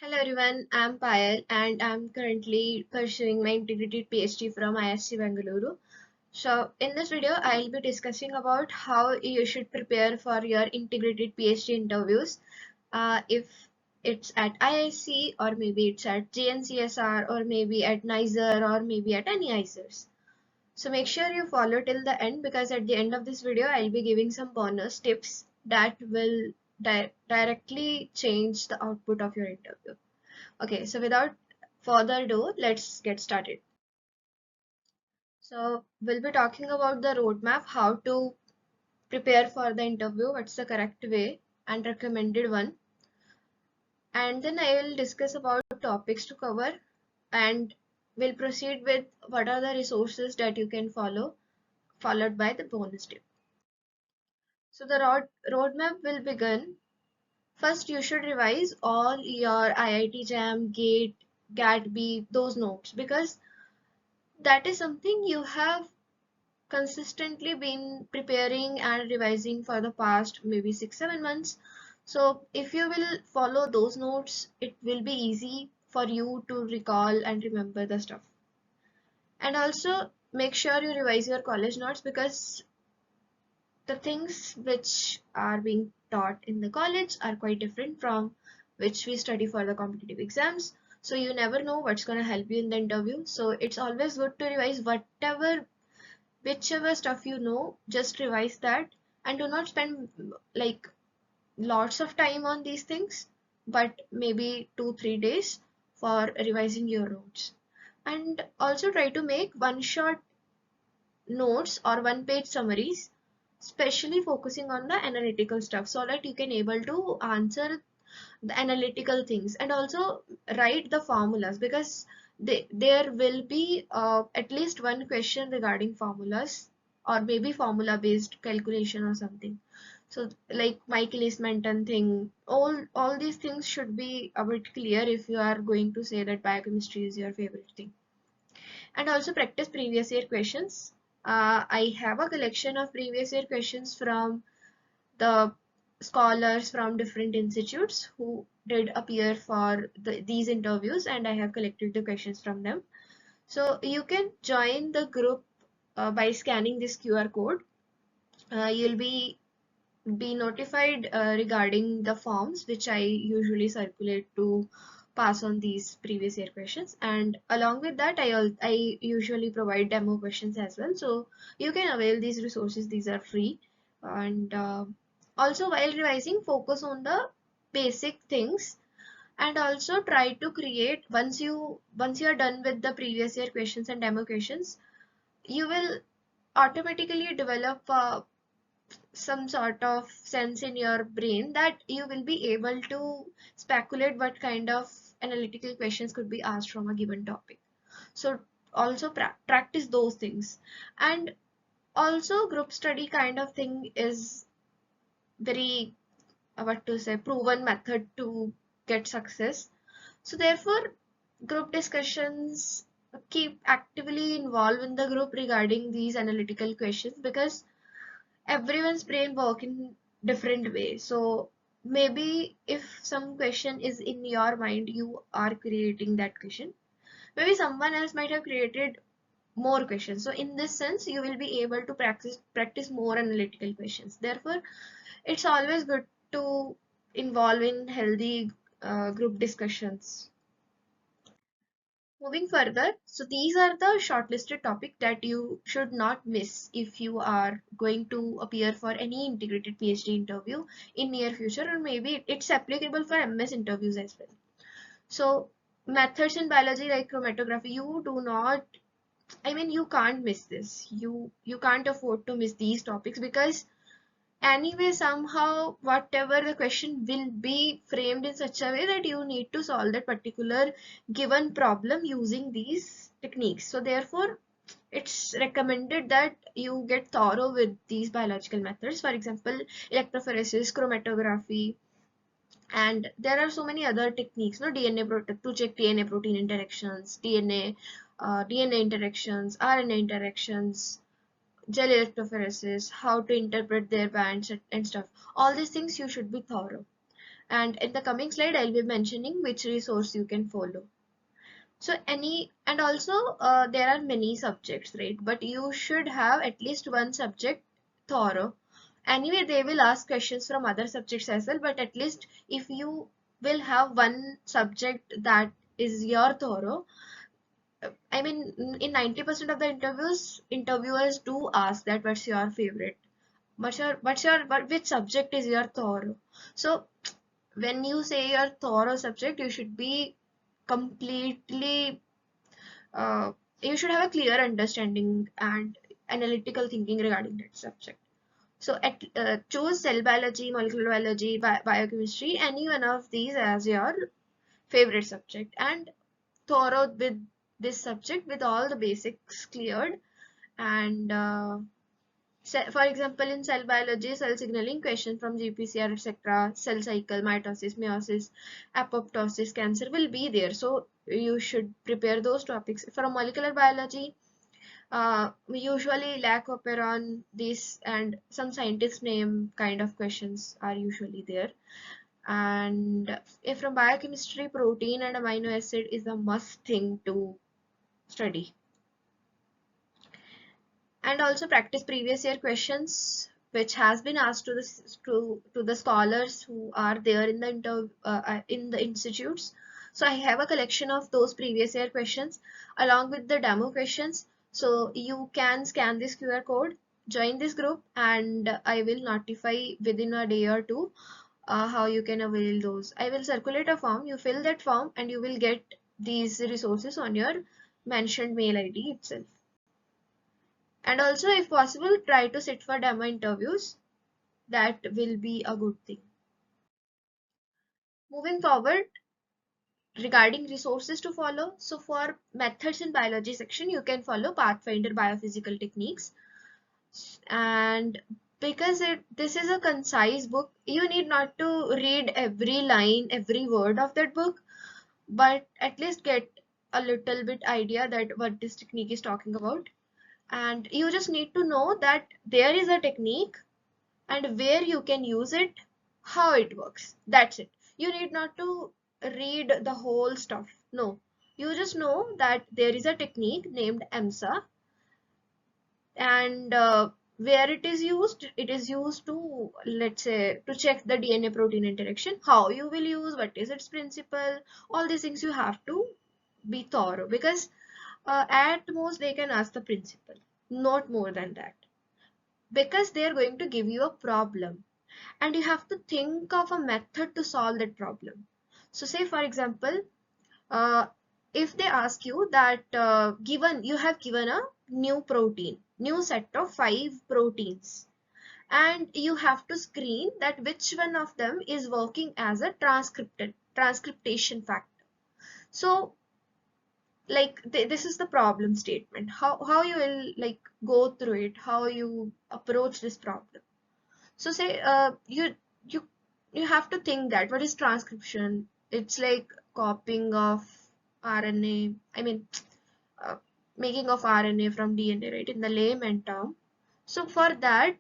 Hello everyone, I'm Payal and I'm currently pursuing my Integrated PhD from IISc Bengaluru. So in this video, I'll be discussing about how you should prepare for your Integrated PhD interviews. If it's at IISc or maybe it's at JNCASR or maybe at NISER or maybe at any IISERS. So make sure you follow till the end because at the end of this video, I'll be giving some bonus tips that will directly change the output of your interview. Okay, so without further ado, let's get started. So we'll be talking about the roadmap, how to prepare for the interview, what's the correct way and recommended one. And then I will discuss about topics to cover and we'll proceed with what are the resources that you can follow, followed by the bonus tip. So the roadmap will begin. First, you should revise all your IIT JAM, GATE, GAT-B, those notes because that is something you have consistently been preparing and revising for the past maybe 6-7 months. So if you will follow those notes, it will be easy for you to recall and remember the stuff. And also make sure you revise your college notes because the things which are being taught in the college are quite different from which we study for the competitive exams. So you never know what's going to help you in the interview. So it's always good to revise whichever stuff you know, just revise that and do not spend like lots of time on these things, but maybe 2-3 days for revising your notes. And also try to make one shot notes or one page summaries, especially focusing on the analytical stuff so that you can able to answer the analytical things and also write the formulas because there will be at least one question regarding formulas or maybe formula based calculation or something. So like Michaelis-Menten thing, all these things should be a bit clear if you are going to say that biochemistry is your favorite thing. And also practice previous year questions. I have a collection of previous year questions from the scholars from different institutes who did appear for these interviews, and I have collected the questions from them. So you can join the group by scanning this QR code. You'll be notified regarding the forms which I usually circulate to pass on these previous year questions, and along with that I usually provide demo questions as well, so you can avail these resources. These are free. And also while revising, focus on the basic things and also try to create, once you are done with the previous year questions and demo questions, you will automatically develop some sort of sense in your brain that you will be able to speculate what kind of analytical questions could be asked from a given topic. So also practice those things. And also group study kind of thing is very what to say proven method to get success. So therefore group discussions, keep actively involved in the group regarding these analytical questions because everyone's brain work in different way. So maybe if some question is in your mind, you are creating that question. Maybe someone else might have created more questions. So in this sense, you will be able to practice more analytical questions. Therefore, it's always good to involve in healthy group discussions. Moving further, so these are the shortlisted topics that you should not miss if you are going to appear for any integrated PhD interview in near future, or maybe it's applicable for MS interviews as well. So methods in biology like chromatography, you do not, I mean, you can't miss this. You can't afford to miss these topics because anyway somehow whatever the question will be framed in such a way that you need to solve that particular given problem using these techniques. So therefore it's recommended that you get thorough with these biological methods, for example electrophoresis, chromatography, and there are so many other techniques, no, DNA to check DNA protein interactions, DNA interactions, RNA interactions, gel electrophoresis, how to interpret their bands and stuff. All these things you should be thorough. And in the coming slide, I'll be mentioning which resource you can follow. So and also there are many subjects, right? But you should have at least one subject thorough. Anyway, they will ask questions from other subjects as well, but at least if you will have one subject that is your thorough, I mean, in 90% of the interviews, interviewers do ask that what's your favorite? Which subject is your thorough? So when you say your thorough subject, you should be completely, uh, you should have a clear understanding and analytical thinking regarding that subject. So choose cell biology, molecular biology, biochemistry, any one of these as your favorite subject, and thorough with this subject with all the basics cleared. And for example, in cell biology, cell signaling, question from GPCR, etc., cell cycle, mitosis, meiosis, apoptosis, cancer will be there. So you should prepare those topics. For molecular biology, we usually lack operon, this and some scientist name kind of questions are usually there. And if from biochemistry, protein and amino acid is a must thing to study. And also practice previous year questions which has been asked to the scholars who are there in the institutes. So I have a collection of those previous year questions along with the demo questions. So you can scan this QR code, join this group, and I will notify within a day or two how you can avail those. I will circulate a form, you fill that form and you will get these resources on your mentioned mail ID itself. And also, if possible, try to sit for demo interviews. That will be a good thing. Moving forward, regarding resources to follow. So for methods in biology section, you can follow Pathfinder Biophysical Techniques. And because this is a concise book, you need not to read every line, every word of that book, but at least get a little bit idea that what this technique is talking about. And you just need to know that there is a technique and where you can use it, how it works. That's it. You need not to read the whole stuff. No, you just know that there is a technique named EMSA, and where it is used to, let's say, to check the DNA protein interaction. How you will use, what is its principle, all these things you have to be thorough, because at most they can ask the principle, not more than that, because they are going to give you a problem and you have to think of a method to solve that problem. So say for example, uh, if they ask you that you have given a new set of 5 proteins, and you have to screen that which one of them is working as a transcriptation factor. So like this is the problem statement, how you will like go through it, how you approach this problem. So say you you have to think that what is transcription? It's like copying of RNA. I mean, uh, making of RNA from DNA, right? In the layman term. So for that,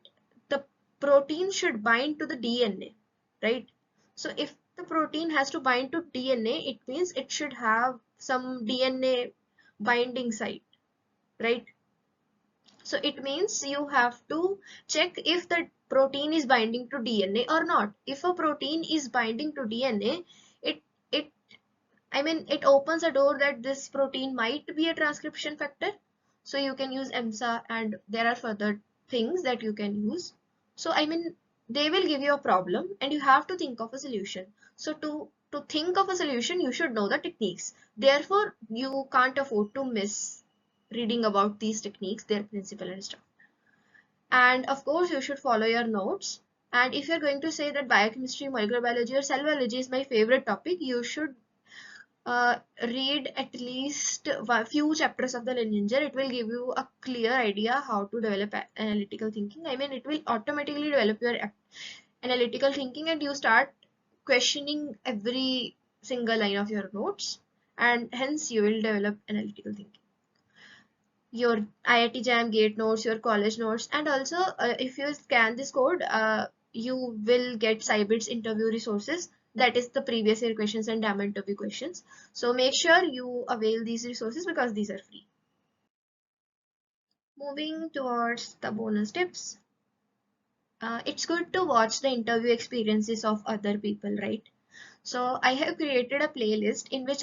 the protein should bind to the DNA, right? So if the protein has to bind to DNA, it means it should have some DNA binding site, right? So it means you have to check if the protein is binding to DNA or not. If a protein is binding to DNA, it it I mean it opens a door that this protein might be a transcription factor. So you can use EMSA, and there are further things that you can use. So I mean they will give you a problem and you have to think of a solution. So to think of a solution, you should know the techniques. Therefore, you can't afford to miss reading about these techniques, their principle and stuff. And of course, you should follow your notes. And if you're going to say that biochemistry, molecular biology, or cell biology is my favorite topic, you should read at least a few chapters of the lineager. It will give you a clear idea how to develop analytical thinking. I mean, it will automatically develop your analytical thinking, and you start questioning every single line of your notes, and hence you will develop analytical thinking. Your IIT JAM gate notes, your college notes, and also if you scan this code, you will get Cybit's interview resources. that is the previous year questions and demo interview questions. So make sure you avail these resources because these are free. Moving towards the bonus tips. It's good to watch the interview experiences of other people, right? So I have created a playlist in which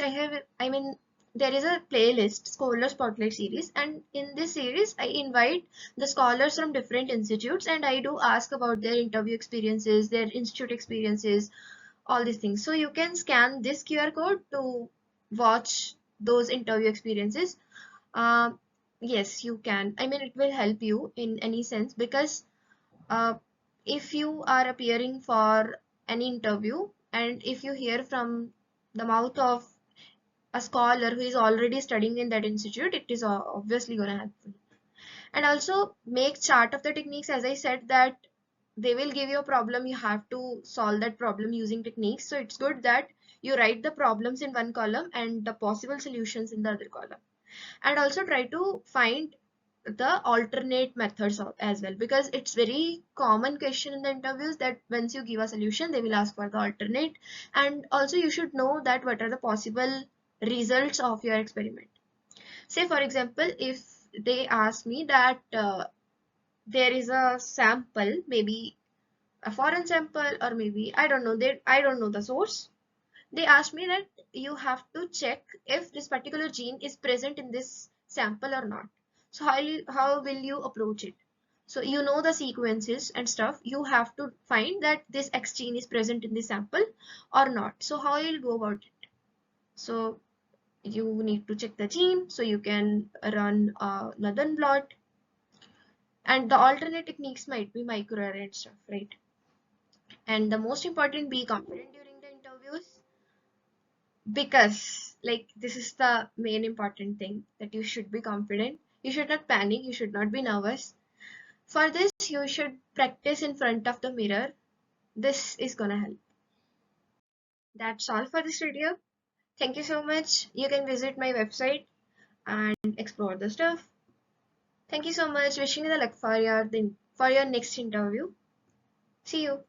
there is a playlist, Scholar Spotlight series, and in this series, I invite the scholars from different institutes and I do ask about their interview experiences, their institute experiences, all these things. So you can scan this QR code to watch those interview experiences. Uh, yes, you can. It will help you in any sense because uh, if you are appearing for an interview and if you hear from the mouth of a scholar who is already studying in that institute, it is obviously going to help. And also make chart of the techniques. As I said that they will give you a problem, you have to solve that problem using techniques. So it's good that you write the problems in one column and the possible solutions in the other column. And also try to find the alternate methods as well, because it's very common question in the interviews that once you give a solution they will ask for the alternate, and also you should know that what are the possible results of your experiment. Say for example, if they ask me that there is a sample, maybe a foreign sample, or maybe I don't know the source, they asked me that you have to check if this particular gene is present in this sample or not. So how will you approach it? So you know the sequences and stuff. You have to find that this X gene is present in the sample or not. So how will you go about it? So you need to check the gene. So you can run a Northern blot. And the alternate techniques might be microarray and stuff, right? And the most important, be confident during the interviews, because this is the main important thing, that you should be confident, you should not panic, you should not be nervous. For this you should practice in front of the mirror. This is gonna help. That's all for this video. Thank you so much. You can visit my website and explore the stuff. Thank you so much. Wishing you the luck for your next interview. See you.